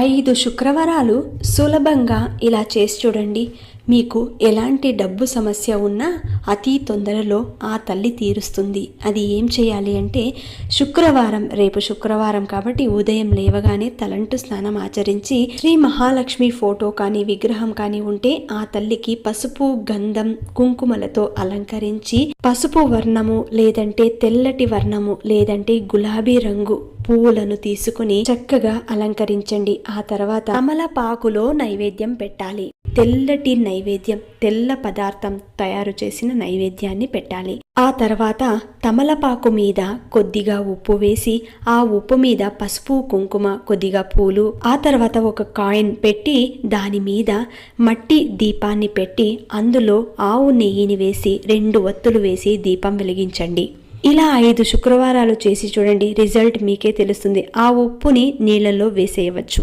5 శుక్రవారాలు సులభంగా ఇలా చేసి చూడండి. మీకు ఎలాంటి డబ్బు సమస్య ఉన్నా అతి తొందరలో ఆ తల్లి తీరుస్తుంది. అది ఏం చేయాలి అంటే, శుక్రవారం, రేపు శుక్రవారం కాబట్టి ఉదయం లేవగానే తలంటు స్నానం ఆచరించి శ్రీ మహాలక్ష్మి ఫోటో కానీ విగ్రహం కానీ ఉంటే ఆ తల్లికి పసుపు, గంధం, కుంకుమలతో అలంకరించి పసుపు వర్ణము లేదంటే తెల్లటి వర్ణము లేదంటే గులాబీ రంగు పువ్వులను తీసుకుని చక్కగా అలంకరించండి. ఆ తర్వాత తమలపాకులో నైవేద్యం పెట్టాలి. తెల్లటి నైవేద్యం, తెల్ల పదార్థం తయారు చేసిన నైవేద్యాన్ని పెట్టాలి. ఆ తర్వాత తమలపాకు మీద కొద్దిగా ఉప్పు వేసి ఆ ఉప్పు మీద పసుపు, కుంకుమ, కొద్దిగా పూలు, ఆ తర్వాత ఒక కాయిన్ పెట్టి దాని మీద మట్టి దీపాన్ని పెట్టి అందులో ఆవు నెయ్యిని వేసి 2 ఒత్తులు వేసి దీపం వెలిగించండి. ఇలా 5 శుక్రవారాలు చేసి చూడండి. రిజల్ట్ మీకే తెలుస్తుంది. ఆ ఉప్పుని నీళ్ళలో వేసేయవచ్చు.